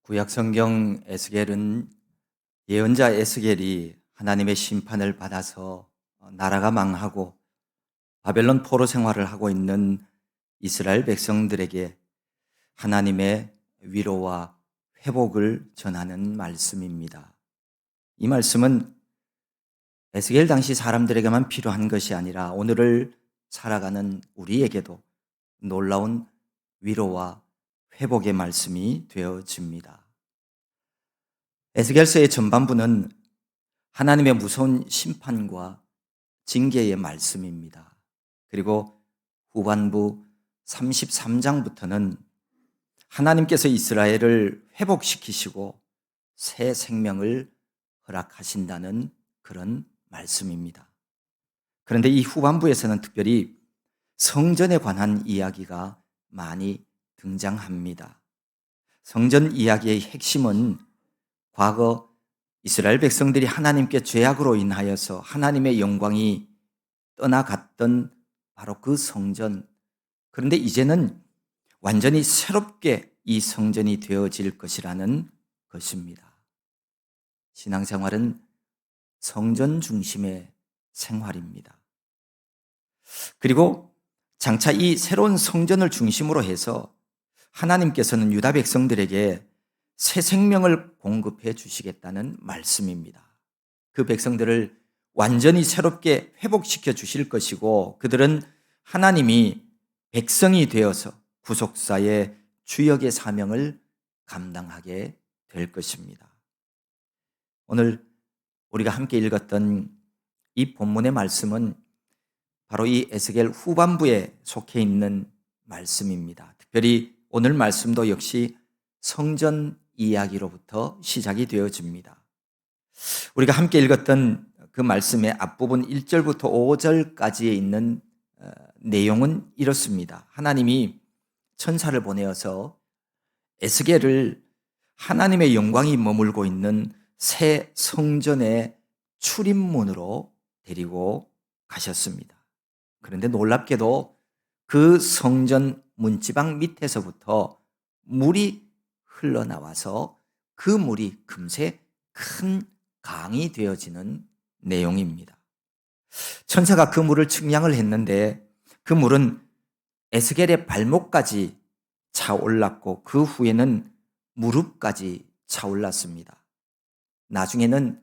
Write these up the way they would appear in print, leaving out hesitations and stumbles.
구약 성경 에스겔은 예언자 에스겔이 하나님의 심판을 받아서 나라가 망하고 바벨론 포로 생활을 하고 있는 이스라엘 백성들에게 하나님의 위로와 회복을 전하는 말씀입니다. 이 말씀은 에스겔 당시 사람들에게만 필요한 것이 아니라 오늘을 살아가는 우리에게도 놀라운 위로와 회복의 말씀이 되어집니다. 에스겔서의 전반부는 하나님의 무서운 심판과 징계의 말씀입니다. 그리고 후반부 33장부터는 하나님께서 이스라엘을 회복시키시고 새 생명을 허락하신다는 그런 말씀입니다. 그런데 이 후반부에서는 특별히 성전에 관한 이야기가 많이 등장합니다. 성전 이야기의 핵심은 과거 이스라엘 백성들이 하나님께 죄악으로 인하여서 하나님의 영광이 떠나갔던 바로 그 성전. 그런데 이제는 완전히 새롭게 이 성전이 되어질 것이라는 것입니다. 신앙생활은 성전 중심의 생활입니다. 그리고 장차 이 새로운 성전을 중심으로 해서 하나님께서는 유다 백성들에게 새 생명을 공급해 주시겠다는 말씀입니다. 그 백성들을 완전히 새롭게 회복시켜 주실 것이고 그들은 하나님이 백성이 되어서 구속사의 주역의 사명을 감당하게 될 것입니다. 오늘 우리가 함께 읽었던 이 본문의 말씀은 바로 이 에스겔 후반부에 속해 있는 말씀입니다. 특별히 오늘 말씀도 역시 성전 이야기로부터 시작이 되어집니다. 우리가 함께 읽었던 그 말씀의 앞부분 1절부터 5절까지에 있는 내용은 이렇습니다. 하나님이 천사를 보내어서 에스겔을 하나님의 영광이 머물고 있는 새 성전의 출입문으로 데리고 가셨습니다. 그런데 놀랍게도 그 성전 문지방 밑에서부터 물이 흘러나와서 그 물이 금세 큰 강이 되어지는 내용입니다. 천사가 그 물을 측량을 했는데 그 물은 에스겔의 발목까지 차올랐고 그 후에는 무릎까지 차올랐습니다. 나중에는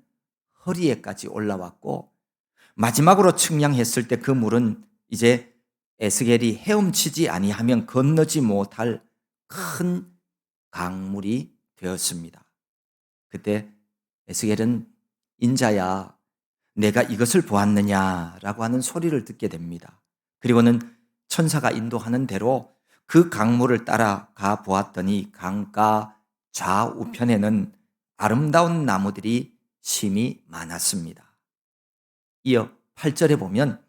허리에까지 올라왔고 마지막으로 측량했을 때 그 물은 이제 에스겔이 헤엄치지 아니하면 건너지 못할 큰 강물이 되었습니다. 그때 에스겔은 인자야 내가 이것을 보았느냐라고 하는 소리를 듣게 됩니다. 그리고는 천사가 인도하는 대로 그 강물을 따라가 보았더니 강가 좌우편에는 아름다운 나무들이 심이 많았습니다. 이어 8절에 보면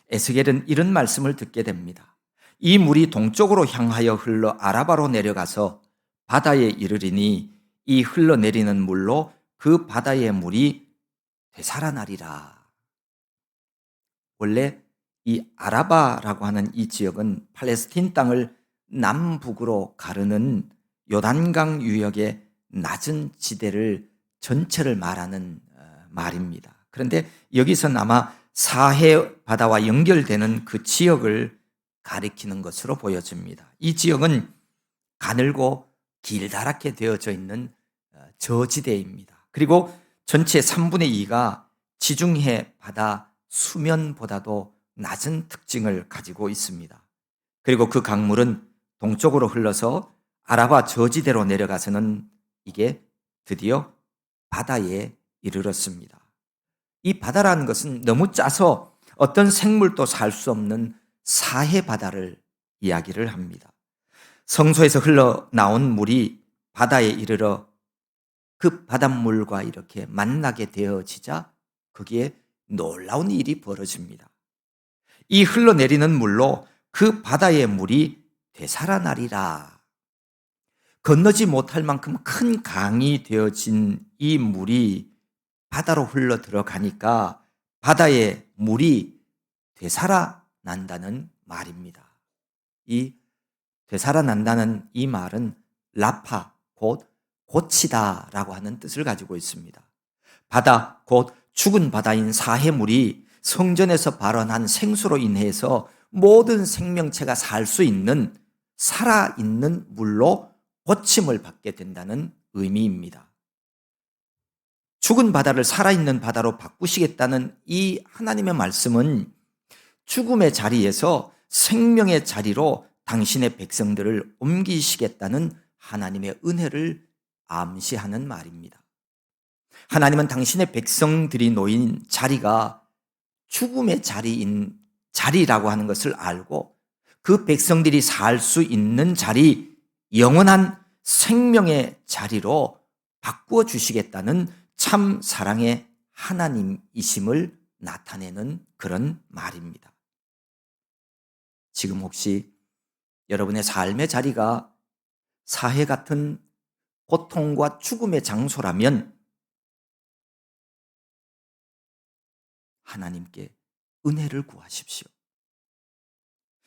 에스겔은 이런 말씀을 듣게 됩니다. 이 물이 동쪽으로 향하여 흘러 아라바로 내려가서 바다에 이르리니 이 흘러내리는 물로 그 바다의 물이 되살아나리라. 원래 이 아라바라고 하는 이 지역은 팔레스틴 땅을 남북으로 가르는 요단강 유역의 낮은 지대를 전체를 말하는 말입니다. 그런데 여기서는 아마 사해 바다와 연결되는 그 지역을 가리키는 것으로 보여집니다. 이 지역은 가늘고 길다랗게 되어져 있는 저지대입니다. 그리고 전체 3분의 2가 지중해 바다 수면보다도 낮은 특징을 가지고 있습니다. 그리고 그 강물은 동쪽으로 흘러서 아라바 저지대로 내려가서는 이게 드디어 바다에 이르렀습니다. 이 바다라는 것은 너무 짜서 어떤 생물도 살 수 없는 사해 바다를 이야기를 합니다. 성소에서 흘러나온 물이 바다에 이르러 그 바닷물과 이렇게 만나게 되어지자 거기에 놀라운 일이 벌어집니다. 이 흘러내리는 물로 그 바다의 물이 되살아나리라. 건너지 못할 만큼 큰 강이 되어진 이 물이 바다로 흘러 들어가니까 바다의 물이 되살아난다는 말입니다. 이 되살아난다는 이 말은 라파, 곧 고치다라고 하는 뜻을 가지고 있습니다. 바다, 곧 죽은 바다인 사해물이 성전에서 발원한 생수로 인해서 모든 생명체가 살 수 있는 살아있는 물로 고침을 받게 된다는 의미입니다. 죽은 바다를 살아있는 바다로 바꾸시겠다는 이 하나님의 말씀은 죽음의 자리에서 생명의 자리로 당신의 백성들을 옮기시겠다는 하나님의 은혜를 암시하는 말입니다. 하나님은 당신의 백성들이 놓인 자리가 죽음의 자리라고 하는 것을 알고 그 백성들이 살 수 있는 자리, 영원한 생명의 자리로 바꾸어 주시겠다는 참 사랑의 하나님이심을 나타내는 그런 말입니다. 지금 혹시 여러분의 삶의 자리가 사해 같은 고통과 죽음의 장소라면 하나님께 은혜를 구하십시오.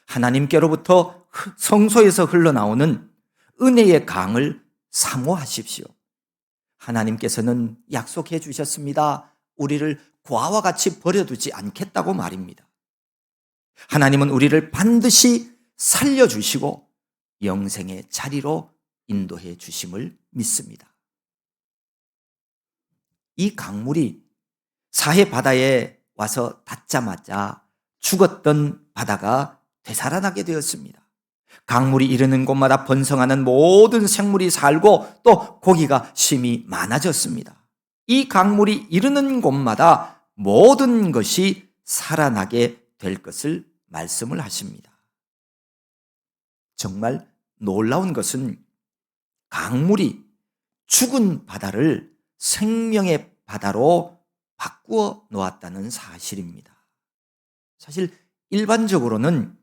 하나님께로부터 성소에서 흘러나오는 은혜의 강을 사모하십시오. 하나님께서는 약속해 주셨습니다. 우리를 고아와 같이 버려두지 않겠다고 말입니다. 하나님은 우리를 반드시 살려주시고 영생의 자리로 인도해 주심을 믿습니다. 이 강물이 사해 바다에 와서 닿자마자 죽었던 바다가 되살아나게 되었습니다. 강물이 이르는 곳마다 번성하는 모든 생물이 살고 또 고기가 심히 많아졌습니다. 이 강물이 이르는 곳마다 모든 것이 살아나게 될 것을 말씀을 하십니다. 정말 놀라운 것은 강물이 죽은 바다를 생명의 바다로 바꾸어 놓았다는 사실입니다. 사실 일반적으로는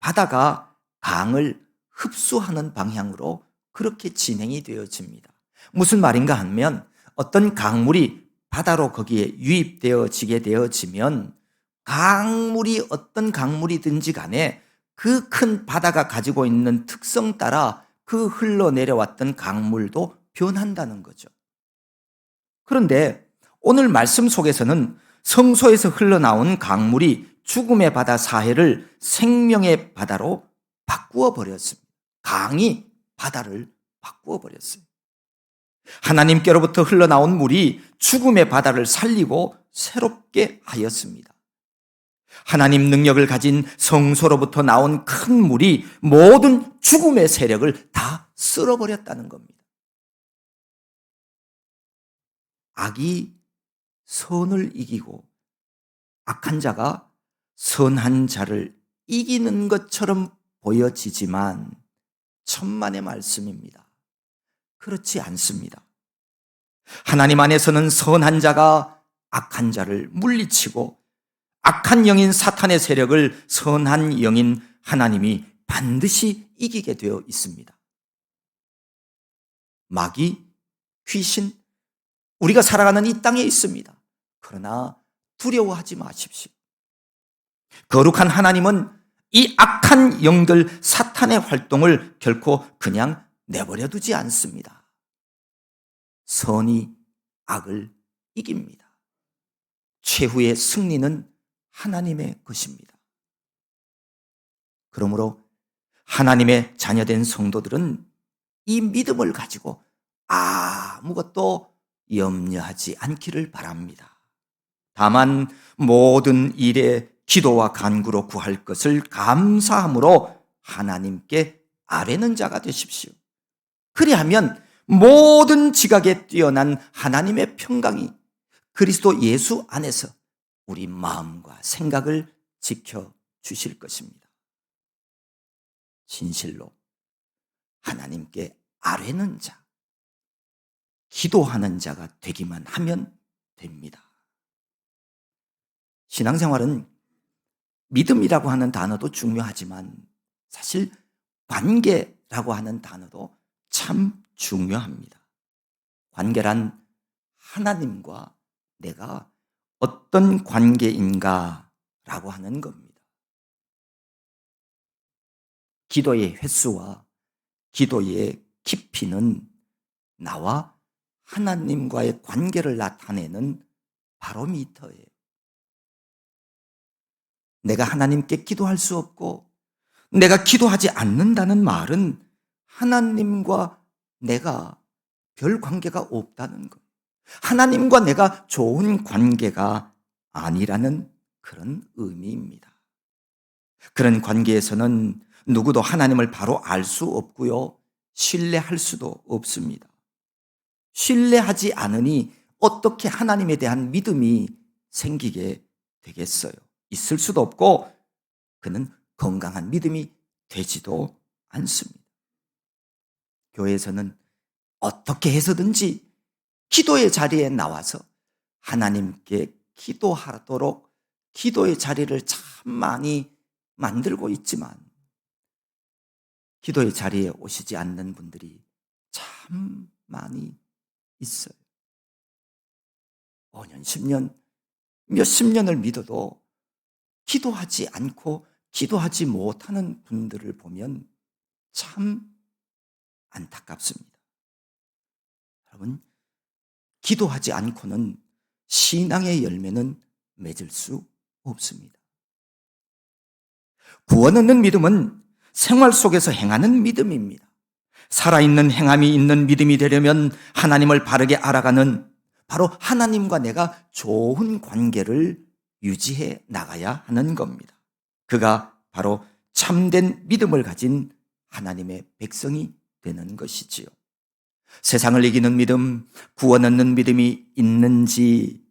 바다가 강을 흡수하는 방향으로 그렇게 진행이 되어집니다. 무슨 말인가 하면 어떤 강물이 바다로 거기에 유입되어지게 되어지면 강물이 어떤 강물이든지 간에 그 큰 바다가 가지고 있는 특성 따라 그 흘러내려왔던 강물도 변한다는 거죠. 그런데 오늘 말씀 속에서는 성소에서 흘러나온 강물이 죽음의 바다 사해를 생명의 바다로 바꾸어 버렸습니다. 강이 바다를 바꾸어 버렸어요. 하나님께로부터 흘러나온 물이 죽음의 바다를 살리고 새롭게 하였습니다. 하나님 능력을 가진 성소로부터 나온 큰 물이 모든 죽음의 세력을 다 쓸어버렸다는 겁니다. 악이 선을 이기고 악한 자가 선한 자를 이기는 것처럼 보여지지만 천만의 말씀입니다. 그렇지 않습니다. 하나님 안에서는 선한 자가 악한 자를 물리치고 악한 영인 사탄의 세력을 선한 영인 하나님이 반드시 이기게 되어 있습니다. 마귀, 귀신, 우리가 살아가는 이 땅에 있습니다. 그러나 두려워하지 마십시오. 거룩한 하나님은 이 악한 영들 사탄의 활동을 결코 그냥 내버려 두지 않습니다. 선이 악을 이깁니다. 최후의 승리는 하나님의 것입니다. 그러므로 하나님의 자녀된 성도들은 이 믿음을 가지고 아무것도 염려하지 않기를 바랍니다. 다만 모든 일에 기도와 간구로 구할 것을 감사함으로 하나님께 아뢰는 자가 되십시오. 그리하면 모든 지각에 뛰어난 하나님의 평강이 그리스도 예수 안에서 우리 마음과 생각을 지켜주실 것입니다. 진실로 하나님께 아뢰는 자, 기도하는 자가 되기만 하면 됩니다. 신앙생활은 믿음이라고 하는 단어도 중요하지만 사실 관계라고 하는 단어도 참 중요합니다. 관계란 하나님과 내가 어떤 관계인가라고 하는 겁니다. 기도의 횟수와 기도의 깊이는 나와 하나님과의 관계를 나타내는 바로미터예요. 내가 하나님께 기도할 수 없고 내가 기도하지 않는다는 말은 하나님과 내가 별 관계가 없다는 것. 하나님과 내가 좋은 관계가 아니라는 그런 의미입니다. 그런 관계에서는 누구도 하나님을 바로 알 수 없고요. 신뢰할 수도 없습니다. 신뢰하지 않으니 어떻게 하나님에 대한 믿음이 생기게 되겠어요? 있을 수도 없고 그는 건강한 믿음이 되지도 않습니다. 교회에서는 어떻게 해서든지 기도의 자리에 나와서 하나님께 기도하도록 기도의 자리를 참 많이 만들고 있지만 기도의 자리에 오시지 않는 분들이 참 많이 있어요. 5년, 10년, 몇십 년을 믿어도 기도하지 않고 기도하지 못하는 분들을 보면 참 안타깝습니다. 여러분, 기도하지 않고는 신앙의 열매는 맺을 수 없습니다. 구원 얻는 믿음은 생활 속에서 행하는 믿음입니다. 살아있는 행함이 있는 믿음이 되려면 하나님을 바르게 알아가는 바로 하나님과 내가 좋은 관계를 유지해 나가야 하는 겁니다. 그가 바로 참된 믿음을 가진 하나님의 백성이 되는 것이지요. 세상을 이기는 믿음, 구원 얻는 믿음이 있는지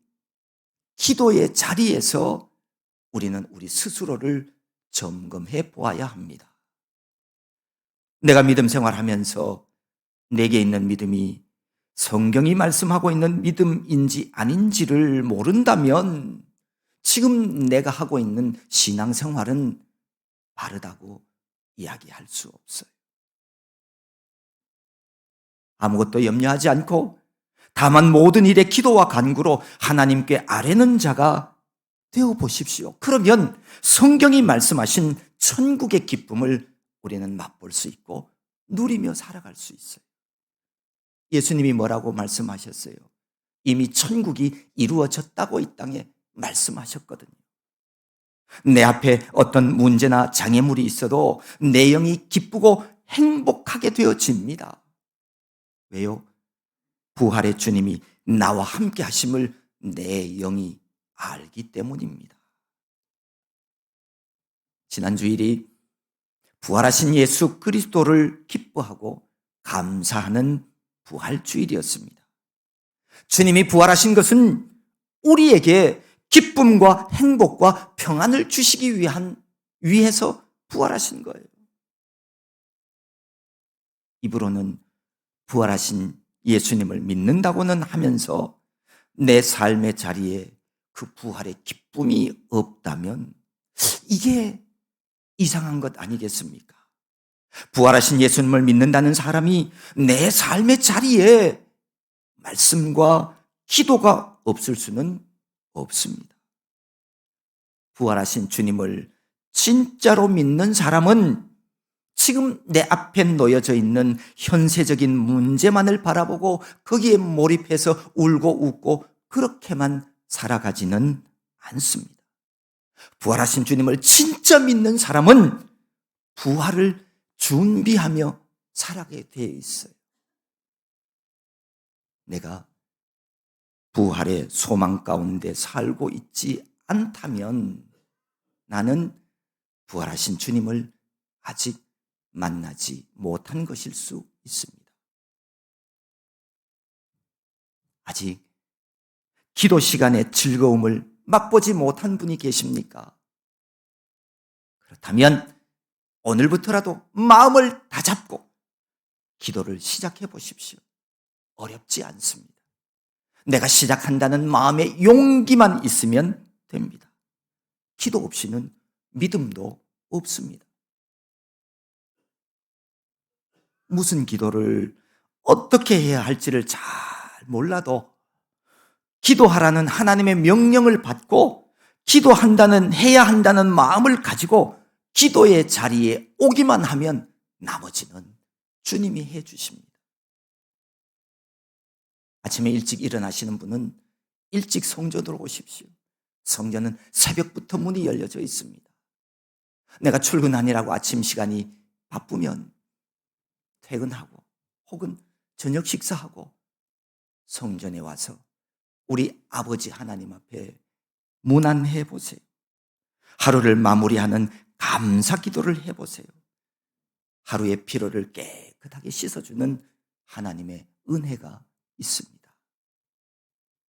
기도의 자리에서 우리는 우리 스스로를 점검해 보아야 합니다. 내가 믿음 생활하면서 내게 있는 믿음이 성경이 말씀하고 있는 믿음인지 아닌지를 모른다면 지금 내가 하고 있는 신앙생활은 바르다고 이야기할 수 없어요. 아무것도 염려하지 않고 다만 모든 일에 기도와 간구로 하나님께 아뢰는 자가 되어 보십시오. 그러면 성경이 말씀하신 천국의 기쁨을 우리는 맛볼 수 있고 누리며 살아갈 수 있어요. 예수님이 뭐라고 말씀하셨어요? 이미 천국이 이루어졌다고 이 땅에 말씀하셨거든요. 내 앞에 어떤 문제나 장애물이 있어도 내 영이 기쁘고 행복하게 되어집니다. 왜요? 부활의 주님이 나와 함께 하심을 내 영이 알기 때문입니다. 지난 주일이 부활하신 예수 그리스도를 기뻐하고 감사하는 부활주일이었습니다. 주님이 부활하신 것은 우리에게 기쁨과 행복과 평안을 주시기 위해서 부활하신 거예요. 입으로는 부활하신 예수님을 믿는다고는 하면서 내 삶의 자리에 그 부활의 기쁨이 없다면 이게 이상한 것 아니겠습니까? 부활하신 예수님을 믿는다는 사람이 내 삶의 자리에 말씀과 기도가 없을 수는 없습니다. 부활하신 주님을 진짜로 믿는 사람은 지금 내 앞에 놓여져 있는 현세적인 문제만을 바라보고 거기에 몰입해서 울고 웃고 그렇게만 살아가지는 않습니다. 부활하신 주님을 진짜 믿는 사람은 부활을 준비하며 살아가게 되어 있어요. 내가 부활의 소망 가운데 살고 있지 않다면 나는 부활하신 주님을 아직 만나지 못한 것일 수 있습니다. 아직 기도 시간의 즐거움을 맛보지 못한 분이 계십니까? 그렇다면 오늘부터라도 마음을 다잡고 기도를 시작해 보십시오. 어렵지 않습니다. 내가 시작한다는 마음의 용기만 있으면 됩니다. 기도 없이는 믿음도 없습니다. 무슨 기도를 어떻게 해야 할지를 잘 몰라도 기도하라는 하나님의 명령을 받고 해야 한다는 마음을 가지고 기도의 자리에 오기만 하면 나머지는 주님이 해 주십니다. 아침에 일찍 일어나시는 분은 일찍 성전으로 오십시오. 성전은 새벽부터 문이 열려져 있습니다. 내가 출근하느라고 아침 시간이 바쁘면 퇴근하고 혹은 저녁 식사하고 성전에 와서 우리 아버지 하나님 앞에 문안해 보세요. 하루를 마무리하는 감사 기도를 해보세요. 하루의 피로를 깨끗하게 씻어주는 하나님의 은혜가 있습니다.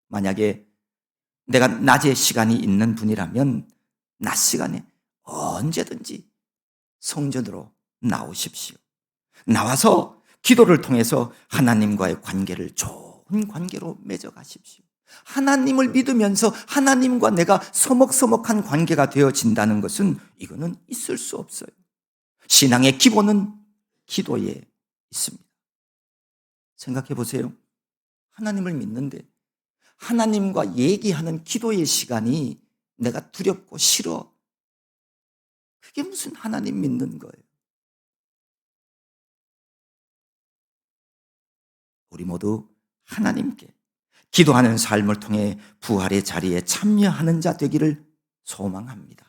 만약에 내가 낮에 시간이 있는 분이라면 낮 시간에 언제든지 성전으로 나오십시오. 나와서 기도를 통해서 하나님과의 관계를 좋은 관계로 맺어가십시오. 하나님을 믿으면서 하나님과 내가 서먹서먹한 관계가 되어진다는 것은 이거는 있을 수 없어요. 신앙의 기본은 기도에 있습니다. 생각해 보세요. 하나님을 믿는데 하나님과 얘기하는 기도의 시간이 내가 두렵고 싫어. 그게 무슨 하나님 믿는 거예요? 우리 모두 하나님께 기도하는 삶을 통해 부활의 자리에 참여하는 자 되기를 소망합니다.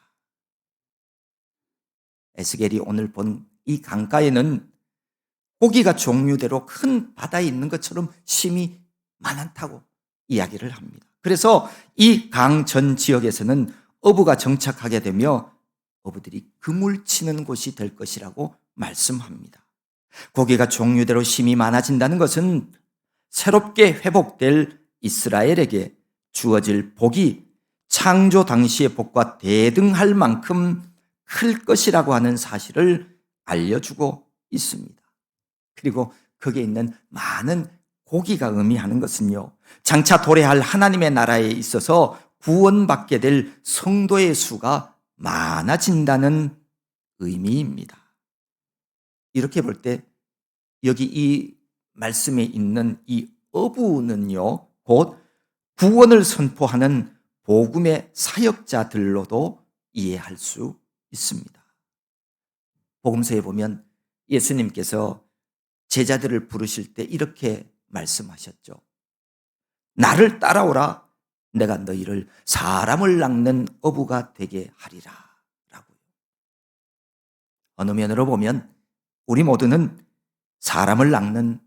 에스겔이 오늘 본 이 강가에는 고기가 종류대로 큰 바다에 있는 것처럼 심이 많다고 이야기를 합니다. 그래서 이 강 전 지역에서는 어부가 정착하게 되며 어부들이 그물 치는 곳이 될 것이라고 말씀합니다. 고기가 종류대로 심이 많아진다는 것은 새롭게 회복될 이스라엘에게 주어질 복이 창조 당시의 복과 대등할 만큼 클 것이라고 하는 사실을 알려주고 있습니다. 그리고 거기에 있는 많은 고기가 의미하는 것은요, 장차 도래할 하나님의 나라에 있어서 구원받게 될 성도의 수가 많아진다는 의미입니다. 이렇게 볼 때 여기 이 말씀에 있는 이 어부는요, 곧 구원을 선포하는 복음의 사역자들로도 이해할 수 있습니다. 복음서에 보면 예수님께서 제자들을 부르실 때 이렇게 말씀하셨죠. 나를 따라오라. 내가 너희를 사람을 낚는 어부가 되게 하리라. 라고요. 어느 면으로 보면 우리 모두는 사람을 낚는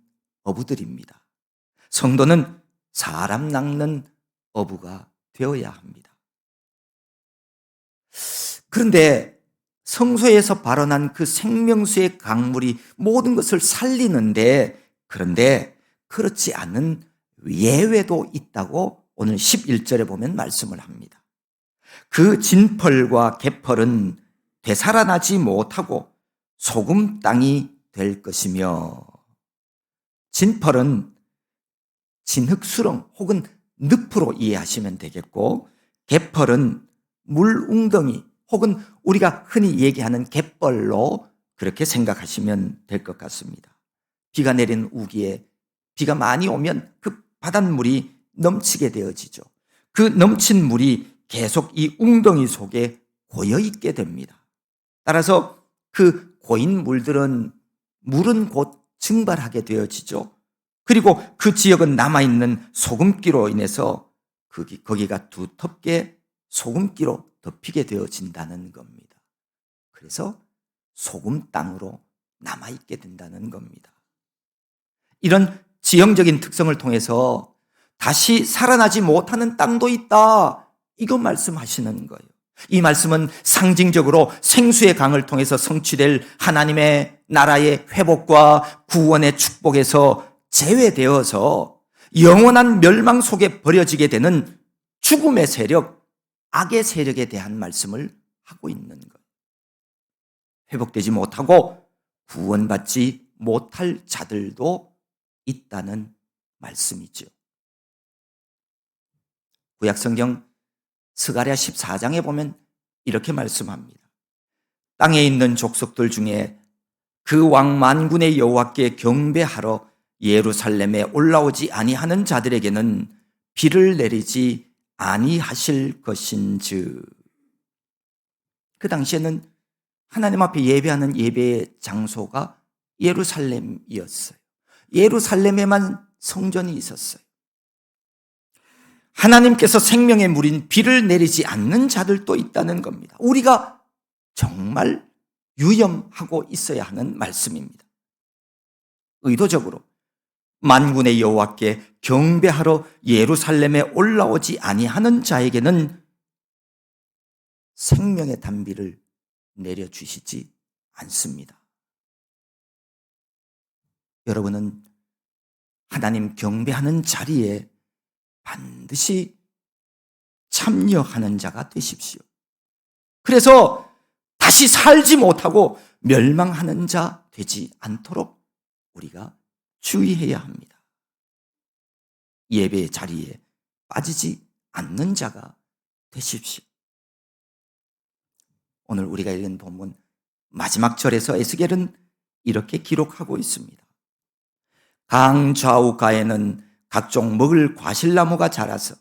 어부들입니다. 성도는 사람 낚는 어부가 되어야 합니다. 그런데 성소에서 발원한 그 생명수의 강물이 모든 것을 살리는데, 그런데 그렇지 않은 예외도 있다고 오늘 11절에 보면 말씀을 합니다. 그 진펄과 개펄은 되살아나지 못하고 소금 땅이 될 것이며, 진펄은 진흙수렁 혹은 늪으로 이해하시면 되겠고, 개펄은 물웅덩이 혹은 우리가 흔히 얘기하는 갯벌로 그렇게 생각하시면 될 것 같습니다. 비가 내린 우기에 비가 많이 오면 그 바닷물이 넘치게 되어지죠. 그 넘친 물이 계속 이 웅덩이 속에 고여있게 됩니다. 따라서 그 고인 물은 곧 증발하게 되어지죠. 그리고 그 지역은 남아있는 소금기로 인해서 거기가 두텁게 소금기로 덮이게 되어진다는 겁니다. 그래서 소금 땅으로 남아있게 된다는 겁니다. 이런 지형적인 특성을 통해서 다시 살아나지 못하는 땅도 있다, 이거 말씀하시는 거예요. 이 말씀은 상징적으로 생수의 강을 통해서 성취될 하나님의 나라의 회복과 구원의 축복에서 제외되어서 영원한 멸망 속에 버려지게 되는 죽음의 세력, 악의 세력에 대한 말씀을 하고 있는 거예요. 회복되지 못하고 구원받지 못할 자들도 있다는 말씀이죠. 구약성경 스가랴 14장에 보면 이렇게 말씀합니다. 땅에 있는 족속들 중에 그 왕 만군의 여호와께 경배하러 예루살렘에 올라오지 아니하는 자들에게는 비를 내리지 아니하실 것인즉. 그 당시에는 하나님 앞에 예배하는 예배의 장소가 예루살렘이었어요. 예루살렘에만 성전이 있었어요. 하나님께서 생명의 물인 비를 내리지 않는 자들도 있다는 겁니다. 우리가 정말 유념하고 있어야 하는 말씀입니다. 의도적으로 만군의 여호와께 경배하러 예루살렘에 올라오지 아니하는 자에게는 생명의 단비를 내려주시지 않습니다. 여러분은 하나님 경배하는 자리에 반드시 참여하는 자가 되십시오. 그래서 다시 살지 못하고 멸망하는 자 되지 않도록 우리가 주의해야 합니다. 예배의 자리에 빠지지 않는 자가 되십시오. 오늘 우리가 읽은 본문 마지막 절에서 에스겔은 이렇게 기록하고 있습니다. 강 좌우가에는 각종 먹을 과실나무가 자라서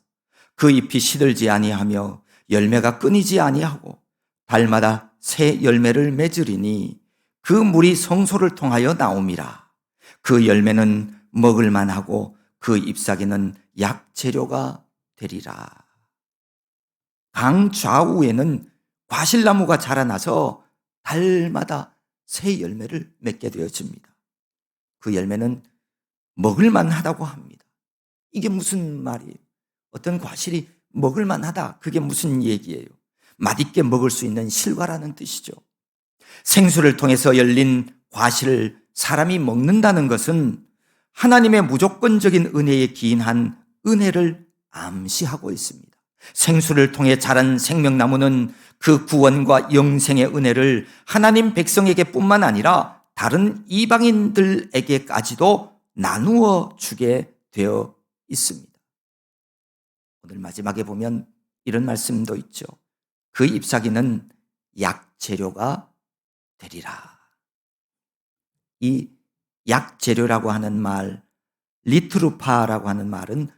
그 잎이 시들지 아니하며 열매가 끊이지 아니하고 달마다 새 열매를 맺으리니 그 물이 성소를 통하여 나옴이라. 그 열매는 먹을 만하고 그 잎사귀는 약재료가 되리라. 강 좌우에는 과실나무가 자라나서 달마다 새 열매를 맺게 되어집니다. 그 열매는 먹을 만하다고 합니다. 이게 무슨 말이에요? 어떤 과실이 먹을 만하다, 그게 무슨 얘기예요? 맛있게 먹을 수 있는 실과라는 뜻이죠. 생수를 통해서 열린 과실을 사람이 먹는다는 것은 하나님의 무조건적인 은혜에 기인한 은혜를 암시하고 있습니다. 생수를 통해 자란 생명나무는 그 구원과 영생의 은혜를 하나님 백성에게 뿐만 아니라 다른 이방인들에게까지도 나누어 주게 되어 있습니다. 오늘 마지막에 보면 이런 말씀도 있죠. 그 잎사귀는 약재료가 되리라. 이 약재료라고 하는 말, 리트루파라고 하는 말은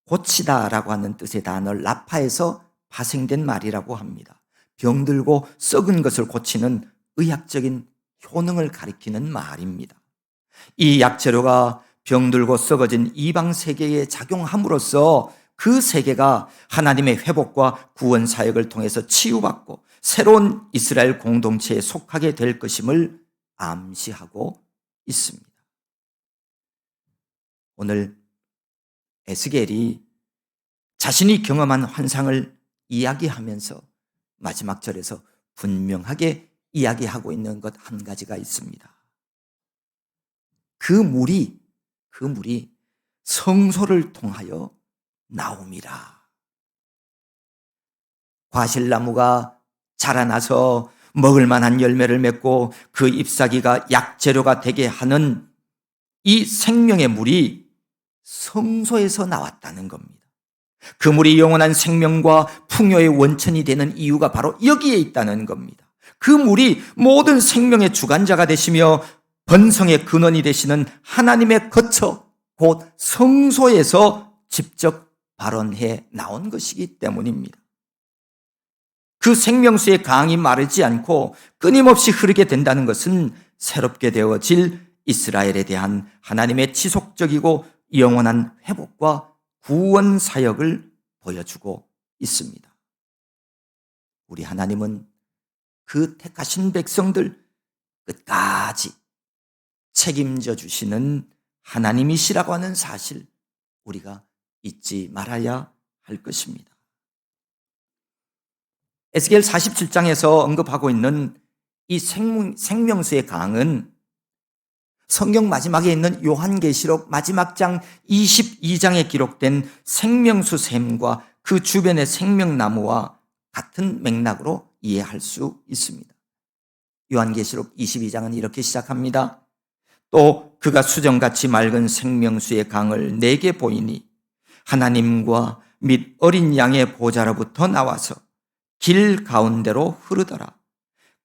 고치다라고 하는 뜻의 단어 라파에서 파생된 말이라고 합니다. 병들고 썩은 것을 고치는 의학적인 효능을 가리키는 말입니다. 이 약재료가 병들고 썩어진 이방 세계에 작용함으로써 그 세계가 하나님의 회복과 구원 사역을 통해서 치유받고 새로운 이스라엘 공동체에 속하게 될 것임을 암시하고 있습니다. 오늘 에스겔이 자신이 경험한 환상을 이야기하면서 마지막 절에서 분명하게 이야기하고 있는 것 한 가지가 있습니다. 그 물이 성소를 통하여 나옴이라. 과실나무가 자라나서 먹을 만한 열매를 맺고 그 잎사귀가 약재료가 되게 하는 이 생명의 물이 성소에서 나왔다는 겁니다. 그 물이 영원한 생명과 풍요의 원천이 되는 이유가 바로 여기에 있다는 겁니다. 그 물이 모든 생명의 주관자가 되시며 번성의 근원이 되시는 하나님의 거처, 곧 성소에서 직접 발원해 나온 것이기 때문입니다. 그 생명수의 강이 마르지 않고 끊임없이 흐르게 된다는 것은 새롭게 되어질 이스라엘에 대한 하나님의 지속적이고 영원한 회복과 구원 사역을 보여주고 있습니다. 우리 하나님은 그 택하신 백성들 끝까지 책임져 주시는 하나님이시라고 하는 사실 우리가 잊지 말아야 할 것입니다. 에스겔 47장에서 언급하고 있는 이 생명수의 강은 성경 마지막에 있는 요한계시록 마지막 장 22장에 기록된 생명수 샘과 그 주변의 생명나무와 같은 맥락으로 이해할 수 있습니다. 요한계시록 22장은 이렇게 시작합니다. 또 그가 수정같이 맑은 생명수의 강을 내게 보이니 하나님과 및 어린 양의 보좌로부터 나와서 길 가운데로 흐르더라.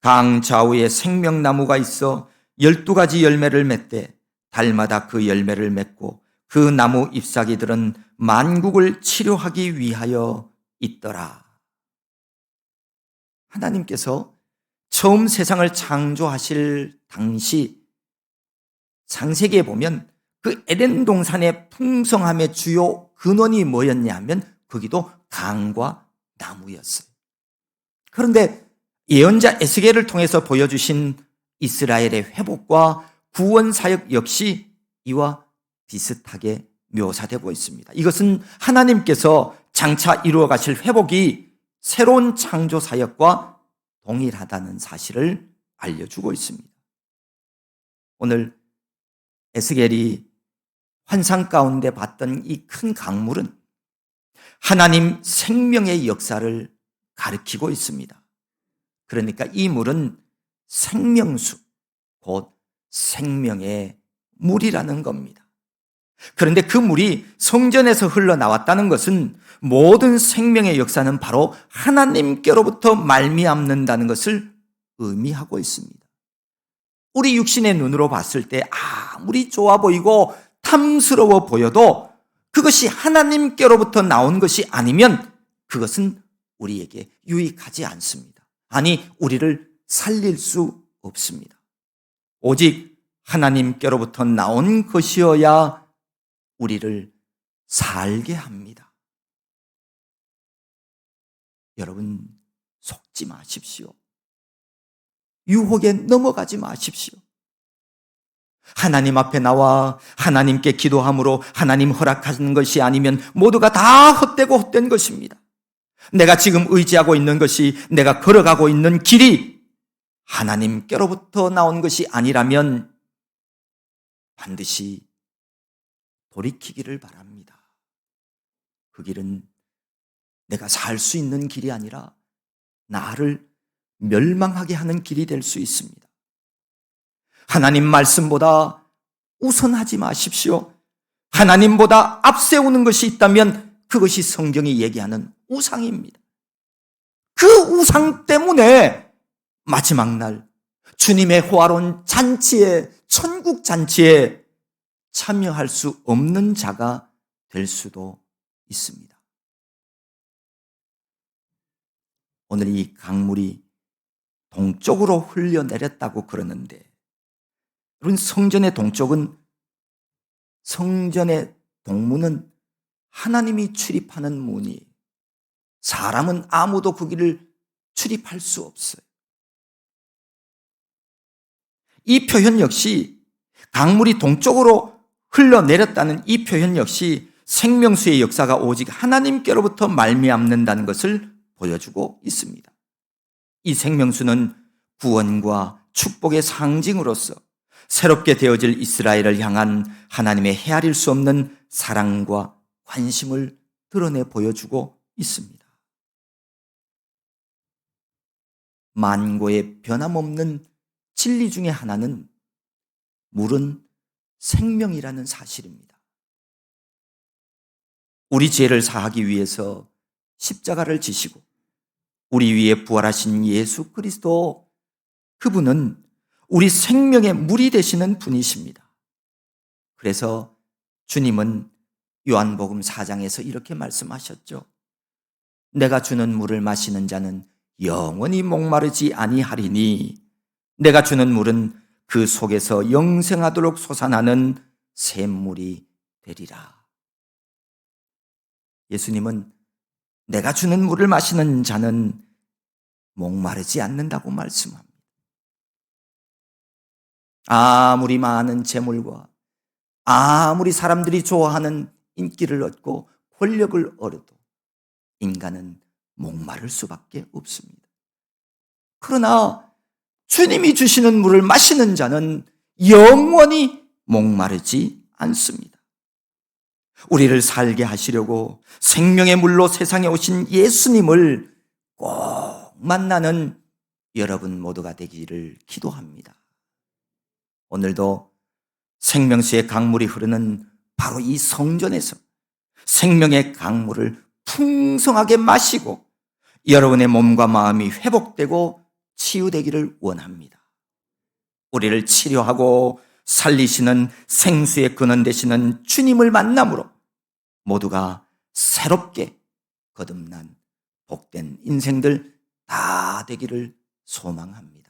강 좌우에 생명나무가 있어 12가지 열매를 맺되 달마다 그 열매를 맺고 그 나무 잎사귀들은 만국을 치료하기 위하여 있더라. 하나님께서 처음 세상을 창조하실 당시 창세기에 보면 그 에덴 동산의 풍성함의 주요 근원이 뭐였냐 하면 거기도 강과 나무였어요. 그런데 예언자 에스겔을 통해서 보여주신 이스라엘의 회복과 구원 사역 역시 이와 비슷하게 묘사되고 있습니다. 이것은 하나님께서 장차 이루어 가실 회복이 새로운 창조 사역과 동일하다는 사실을 알려주고 있습니다. 오늘 에스겔이 환상 가운데 봤던 이 큰 강물은 하나님 생명의 역사를 가리키고 있습니다. 그러니까 이 물은 생명수, 곧 생명의 물이라는 겁니다. 그런데 그 물이 성전에서 흘러나왔다는 것은 모든 생명의 역사는 바로 하나님께로부터 말미암는다는 것을 의미하고 있습니다. 우리 육신의 눈으로 봤을 때 아무리 좋아 보이고 탐스러워 보여도 그것이 하나님께로부터 나온 것이 아니면 그것은 우리에게 유익하지 않습니다. 아니, 우리를 살릴 수 없습니다. 오직 하나님께로부터 나온 것이어야 우리를 살게 합니다. 여러분, 속지 마십시오. 유혹에 넘어가지 마십시오. 하나님 앞에 나와 하나님께 기도함으로 하나님 허락하는 것이 아니면 모두가 다 헛되고 헛된 것입니다. 내가 지금 의지하고 있는 것이, 내가 걸어가고 있는 길이 하나님께로부터 나온 것이 아니라면 반드시 돌이키기를 바랍니다. 그 길은 내가 살 수 있는 길이 아니라 나를 멸망하게 하는 길이 될 수 있습니다. 하나님 말씀보다 우선하지 마십시오. 하나님보다 앞세우는 것이 있다면 그것이 성경이 얘기하는 우상입니다. 그 우상 때문에 마지막 날 주님의 호화로운 잔치에, 천국 잔치에 참여할 수 없는 자가 될 수도 있습니다. 오늘 이 강물이 동쪽으로 흘려내렸다고 그러는데, 여러분, 성전의 동쪽은, 성전의 동문은 하나님이 출입하는 문이에요. 사람은 아무도 그 길을 출입할 수 없어요. 이 표현 역시, 강물이 동쪽으로 흘러내렸다는 이 표현 역시 생명수의 역사가 오직 하나님께로부터 말미암는다는 것을 보여주고 있습니다. 이 생명수는 구원과 축복의 상징으로서 새롭게 되어질 이스라엘을 향한 하나님의 헤아릴 수 없는 사랑과 관심을 드러내 보여주고 있습니다. 만고의 변함없는 진리 중에 하나는 물은 생명이라는 사실입니다. 우리 죄를 사하기 위해서 십자가를 지시고 우리 위에 부활하신 예수 그리스도, 그분은 우리 생명의 물이 되시는 분이십니다. 그래서 주님은 요한복음 4장에서 이렇게 말씀하셨죠. 내가 주는 물을 마시는 자는 영원히 목마르지 아니하리니 내가 주는 물은 그 속에서 영생하도록 솟아나는 샘물이 되리라. 예수님은 내가 주는 물을 마시는 자는 목마르지 않는다고 말씀합니다. 아무리 많은 재물과 아무리 사람들이 좋아하는 인기를 얻고 권력을 얻어도 인간은 목마를 수밖에 없습니다. 그러나 주님이 주시는 물을 마시는 자는 영원히 목마르지 않습니다. 우리를 살게 하시려고 생명의 물로 세상에 오신 예수님을 꼭 만나는 여러분 모두가 되기를 기도합니다. 오늘도 생명수의 강물이 흐르는 바로 이 성전에서 생명의 강물을 풍성하게 마시고 여러분의 몸과 마음이 회복되고 치유되기를 원합니다. 우리를 치료하고 살리시는 생수의 근원 되시는 주님을 만남으로 모두가 새롭게 거듭난 복된 인생들 다 되기를 소망합니다.